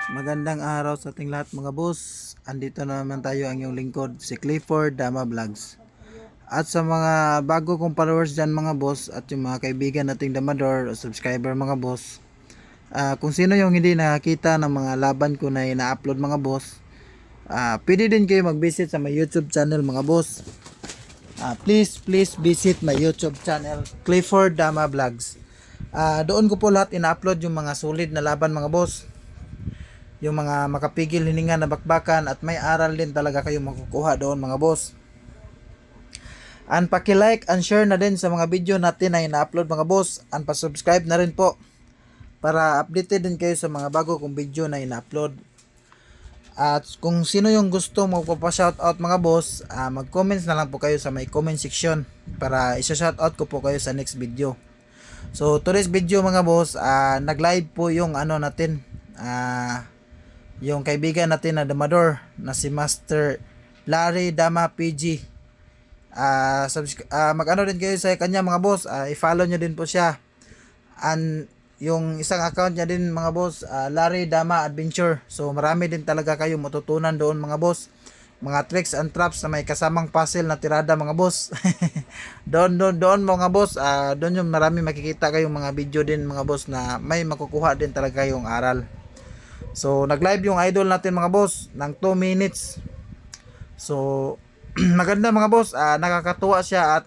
Magandang araw sa ating lahat mga boss. Andito na naman tayo ang iyong lingkod, si Clifford Dama Vlogs. At sa mga bago kong followers dyan mga boss at yung mga kaibigan nating Damador o subscriber mga boss. Kung sino yung hindi nakakita ng mga laban ko na ina-upload mga boss, pwede din kayo mag-visit sa my YouTube channel mga boss. Please visit my YouTube channel, Clifford Dama Vlogs. Doon ko po lahat ina-upload yung mga solid na laban mga boss, yung mga makapigil hininga na bakbakan, at may aral din talaga kayong makukuha doon mga boss. And paki-like and share na din sa mga video natin na ina-upload mga boss, and pa-subscribe na rin po para updated din kayo sa mga bago kong video na ina-upload. At kung sino yung gusto magpapa-shoutout mga boss, mag-comments na lang po kayo sa may comment section para isa-shoutout ko po kayo sa next video. So today's video mga boss, nag-live po yung ano natin, yung kaibigan natin na Damador na si Master Larry Dama PG. Mag-ano din kayo sa kanya mga boss, i-follow nyo din po siya. And yung isang account niya din mga boss, Larry Dama Adventure. So marami din talaga kayo matutunan doon mga boss. Mga tricks and traps na may kasamang puzzle na tirada mga boss. doon mga boss, doon yung marami makikita kayong mga video din mga boss na may makukuha din talaga kayong aral. So nag-live yung idol natin mga boss ng 2 minutes. So maganda mga boss, nakakatuwa siya at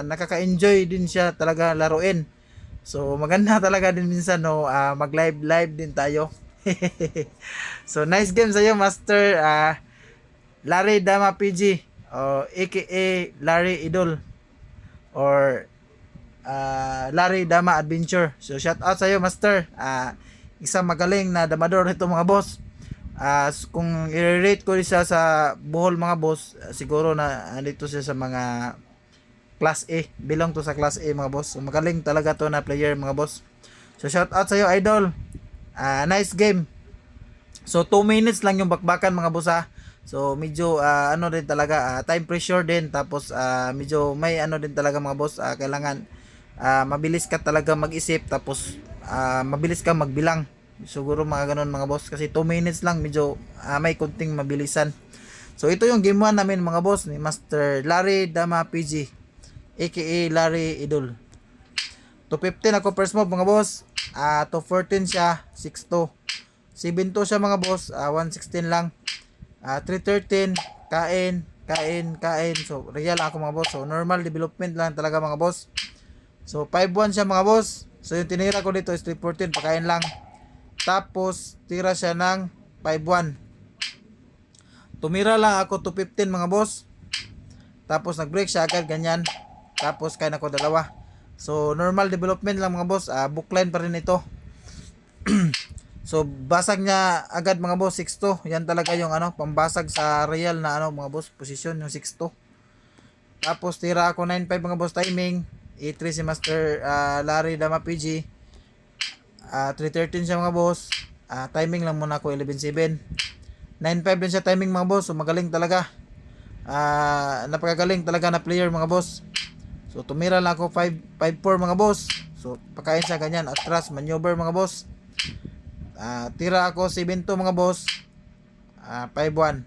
nakaka-enjoy din siya talaga laruin. So maganda talaga din minsan no, mag-live din tayo. So nice game sa iyo Master Larry Dama PG, aka Larry Idol, or Larry Dama Adventure. So shout out sa iyo Master. Isang magaling na damador ito mga boss. Kung i-rate ko siya sa Bohol mga boss, siguro na dito siya sa mga class A. Belong to sa class A mga boss. So, magaling talaga to na player mga boss. So shout out sa iyo idol. Nice game. So 2 minutes lang yung bakbakan mga boss ha. So medyo ano din talaga, time pressure din, tapos medyo may ano din talaga mga boss, kailangan mabilis ka talaga mag-isip, tapos mabilis ka magbilang. Siguro mga ganun mga boss, kasi 2 minutes lang, medyo may kunting mabilisan. So ito yung game 1 namin mga boss ni Master Larry Dama PG, aka Larry Idol. 215 ako first move mga boss, 214 siya, 6-2. 7-2 siya mga boss, 116 lang. 313, kain. So real ako mga boss. So normal development lang talaga mga boss. So 5-1 siya mga boss. So yung tinira ko dito is 314, pakain lang. Tapos tira siya ng 5-1. Tumira lang ako 215 mga boss. Tapos nag-break siya agad ganyan. Tapos kain ako dalawa. So normal development lang mga boss. Bookline pa rin ito. So basag niya agad mga boss, 6-2. Yan talaga yung ano, pambasag sa real na ano mga boss, position yung 6-2. Tapos tira ako 9-5 mga boss timing. E3 si Master Larry Dama PG. 313 siya mga boss. Timing lang muna ako 11-7. 9-5 din siya timing mga boss. So magaling talaga. Napakagaling talaga na player mga boss. So tumira lang ako 5-4 mga boss. So pakain siya ganyan, atras maneuver mga boss. Tira ako 7-2 mga boss. 5-1.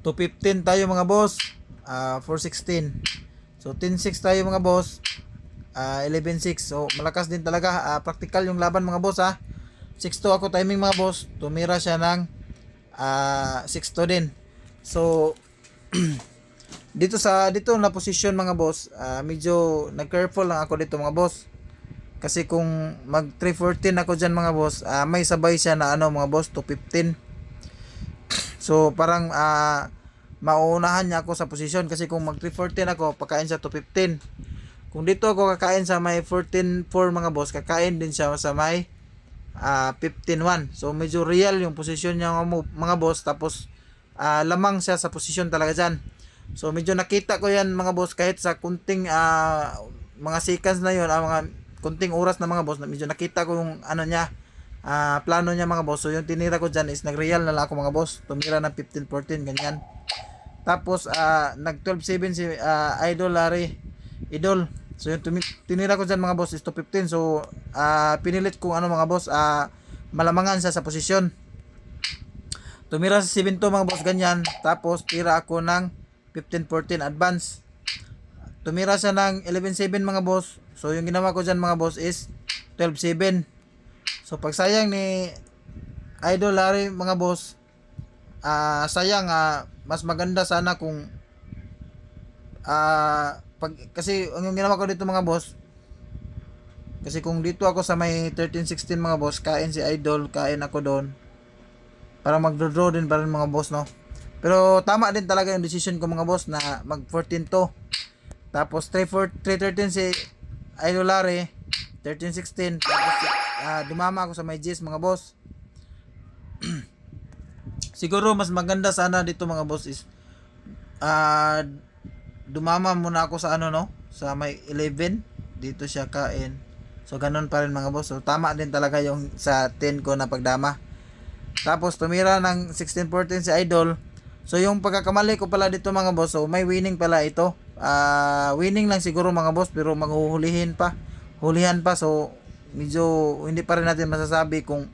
215 tayo mga boss. 416. So 10-6 tayo mga boss. 11-6. So malakas din talaga. Practical yung laban mga boss ha. 6-2 ako timing mga boss. Tumira siya ng 6-2 din. So dito na position mga boss, medyo nag-careful lang ako dito mga boss. Kasi kung mag 314 ako dyan mga boss, may sabay siya na ano mga boss, 215. So parang mauunahan niya ako sa posisyon, kasi kung mag 314 ako, pakain siya 215. Kung dito ako kakain sa may 14-4 mga boss, kakain din siya sa may 15-1. So medyo real yung posisyon niya mga boss, tapos lamang siya sa posisyon talaga dyan. So medyo nakita ko yan mga boss, kahit sa kunting mga seconds na yun, mga kunting oras na mga boss, na medyo nakita ko yung ano niya, plano niya mga boss. So yung tinira ko dyan is nag-real na lang ako mga boss. Tumira ng 15-14 ganyan. Tapos nag 12-7 si Idol Larry Idol. So yung tinira ko dyan mga boss is 215. So pinilit kong ano mga boss, malamangan siya sa posisyon. Tumira sa 7-2 mga boss, ganyan. Tapos tira ako ng 15-14 advance. Tumira siya ng 11-7 mga boss. So yung ginawa ko dyan mga boss is 12-7. So pagsayang ni Idol Larry mga boss, sayang, mas maganda sana kung kasi yung ginawa ko dito mga boss, kasi kung dito ako sa may 13-16 mga boss, kain si Idol, kain ako doon, para mag-draw din pa rin mga boss, no? Pero tama din talaga yung decision ko mga boss na mag 14-2. Tapos 3-13 si Idol Larry, 13-16. Tapos dumama ako sa may G's mga boss. Siguro mas maganda sana dito mga boss is dumama muna ako sa ano, no, sa may 11, dito siya kain. So ganun pa rin mga boss. So tama din talaga yung sa 10 ko na pagdama. Tapos tumira ng 16-14 si Idol. So yung pagkakamali ko pala dito mga boss, so may winning pala ito. Winning lang siguro mga boss, pero maghuhulihin pa. Hulihan pa, so medyo hindi pa rin natin masasabi kung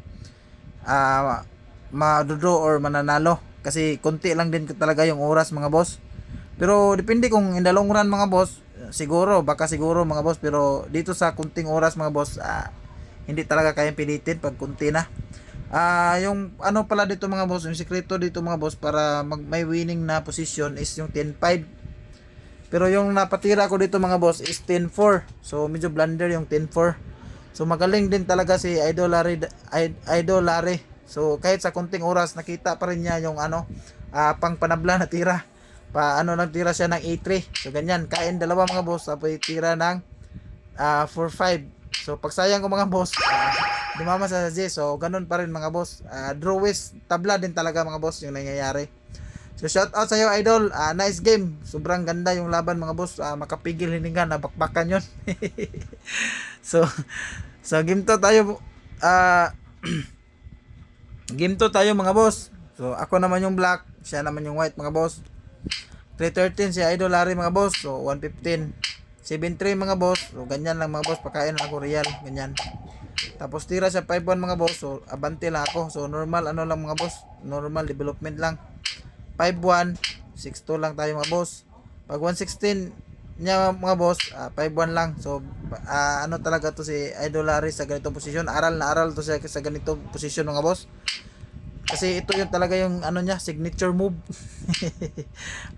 ma-draw or mananalo. Kasi konti lang din talaga yung oras mga boss. Pero depende kung in the long run mga boss, siguro, baka siguro mga boss, pero dito sa kunting oras mga boss, hindi talaga kayang pilitin pag kunti na. Yung ano pala dito mga boss, yung sikreto dito mga boss para may winning na position is yung 10-5. Pero yung napatira ko dito mga boss is 10-4. So medyo blunder yung 10-4. So magaling din talaga si Idol Larry. So kahit sa kunting oras nakita pa rin niya yung pang panabla na tira. Nagtira siya ng A3. So ganyan, kain dalawa mga boss, tapos tira ng 4-5. So pagsayang ko mga boss, dumama sa J. So ganun pa rin mga boss. Draw is tabla din talaga mga boss yung nangyayari. So shout out sa iyo Idol. Nice game. Sobrang ganda yung laban mga boss. Makapigil hininga na bakbakan yon. so game to tayo. Game to tayo mga boss. So ako naman yung black, siya naman yung white mga boss. 313 si Idol Larry mga boss. So 115. 7-3 mga boss. So ganyan lang mga boss. Pakain lang ako real. Ganyan. Tapos tira siya 5-1 mga boss. So abante lang ako. So normal lang mga boss. Normal development lang. 5-1. 6-2 lang tayo mga boss. Pag 116 niya mga boss, 5-1 lang. So talaga to si Idol Larry sa ganitong posisyon. Aral na aral to siya sa ganitong posisyon mga boss. Kasi ito yung talaga yung niya, signature move.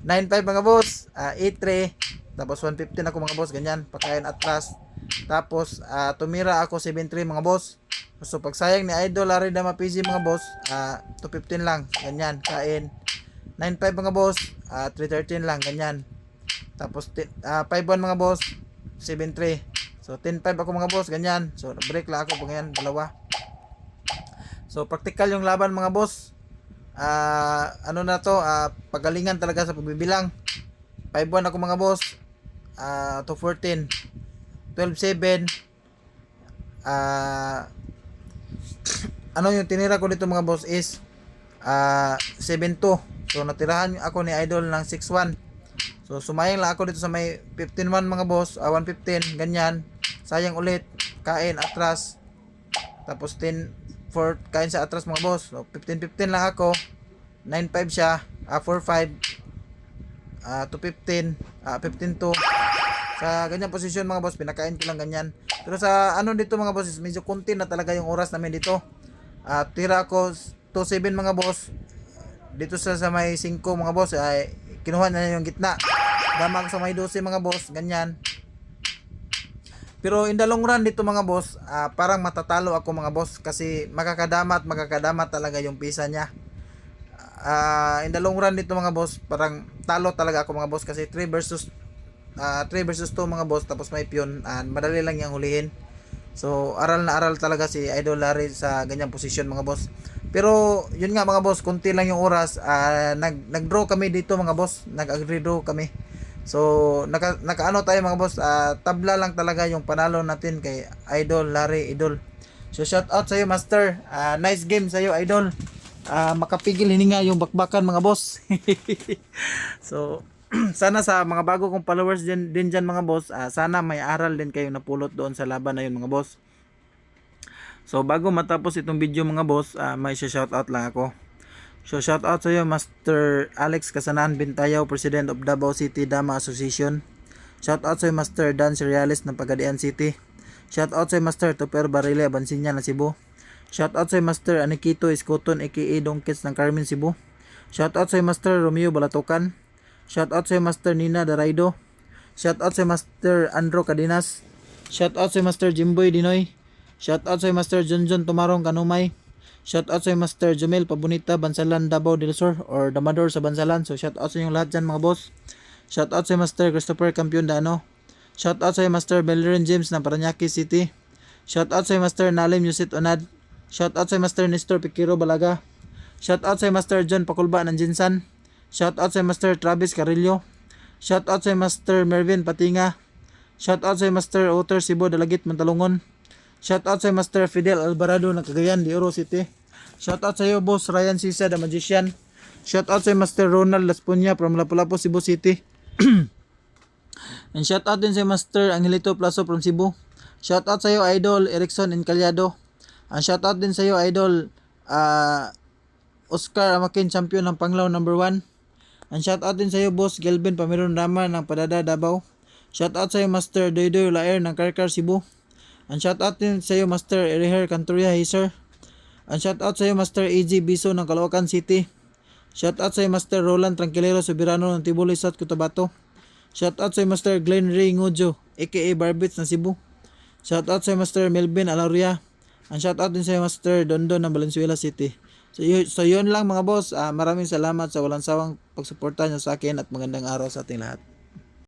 9-5 mga boss, 8-3, tapos 115 ako mga boss, ganyan, pakain atras. Tapos tumira ako 7-3 mga boss. So pagsayang ni Idol Larry Dama PG mga boss, 215 lang, ganyan, kain. 9-5 mga boss, 313 lang, ganyan. Tapos 5-1 mga boss, 7-3. So 10-5 ako mga boss, ganyan. So break lang ako, ganyan, dalawa. So practical yung laban mga boss. Pagalingan talaga sa pagbibilang. 5-1 ako mga boss. 2-14. 12-7. Yung tinira ko dito mga boss is 7-2. So natirahan ako ni Idol ng 6-1. So sumayang lang ako dito sa may 15-1 mga boss. 115 ganyan. Sayang ulit. Kain atras. Tapos 10-4 kain sa atras mga boss. So 15-15 lang ako. 9-5 siya. 4-5. 2-15. 15-2. Sa ganyang posisyon mga boss, pinakain ko lang ganyan. Pero sa dito mga boss, medyo konti na talaga yung oras namin dito. Tira ako 2-7 mga boss. Dito sa may 5 mga boss, ay kinuha na yung gitna. Dama ko sa may 12 mga boss, ganyan. Pero in the long run dito mga boss, parang matatalo ako mga boss kasi makakadama talaga yung pisa niya. In the long run dito mga boss, parang talo talaga ako mga boss kasi 3 versus 2 mga boss, tapos may pion, madali lang yung hulihin. So aral na aral talaga si Idol Larry sa ganyang posisyon mga boss. Pero yun nga mga boss, konti lang yung oras. Nag-draw kami dito mga boss, nag-agree draw kami. So nakaano tayo mga boss, tabla lang talaga yung panalo natin kay Idol Larry Idol. So shout out sa iyo master. Nice game sa iyo Idol. Makapigil hininga yung bakbakan mga boss. So sana sa mga bago kong followers din dyan mga boss, sana may aral din kayong napulot doon sa laban na yun mga boss. So bago matapos itong video mga boss, may shoutout lang ako. So shoutout sa iyo Master Alex Casanan Bintayaw, President of Davao City Dama Association. Shoutout sa iyo Master Dan Seriales ng Pagadian City. Shoutout sa iyo Master Tupper Barile Abansinya ng Cebu. Shoutout sa iyo Master Anikito Iskoton aka Dongkits ng Carmen Cebu. Shoutout sa iyo Master Romeo Balatokan. Shoutout sa iyo Master Nina Daraido. Shoutout sa iyo Master Andro Cadinas. Shoutout sa iyo Master Jimboy Dinoy. Shoutout sa iyo Master Junjun Tumarong Kanumay. Shoutout sa iyo Master Jumel Pabunita Bansalan Davao del Sur or Damador sa Bansalan. So shoutout sa inyo lahat dyan mga boss. Shoutout sa iyo Master Christopher Campion Dano. Shoutout sa iyo Master Bellerin James ng Paranaque City. Shoutout sa iyo Master Nalim Yusit Onad. Shoutout sa iyo Master Nestor Piquero Balaga. Shoutout sa iyo Master John Pakulba ng Jinsan. Shoutout sa iyo Master Travis Carillo. Shoutout sa iyo Master Mervin Patinga. Shoutout sa iyo Master Otter Sibo Dalagit Mantalungon. Shoutout sa iyo Master Fidel Alvarado ng Cagayan de Oro City. Shoutout sa iyo Boss Ryan Sisa the Magician. Shoutout sa iyo Master Ronald Laspunya from Lapu-Lapu Cebu City. And shoutout din sa iyo Master Angelito Plaso from Cebu. Shoutout sa iyo Idol Erickson Encaliado. And shoutout din sa iyo Idol Oscar Amakin Champion ng Panglao number 1. And shoutout din sa iyo Boss Gelvin Pamiron Rama ng Padada Davao. Shoutout sa iyo Master Doydoy Laer ng Karkar Cebu. And shoutout din sa iyo Master Eriher Cantoria Hazer. And shoutout sa iyo Master EG Biso ng Caloocan City. Shoutout sa iyo Master Roland Tranquilero Soberano ng Tibuli South Cotabato. Shoutout sa iyo Master Glenn Ray Ngujo aka Barbits ng Cebu. Shoutout sa iyo Master Melvin Alauria. And shoutout din sa iyo Master Dondon ng Valenzuela City. So yun lang mga boss. Maraming salamat sa walang sawang pagsuporta niyo sa akin at magandang araw sa ating lahat.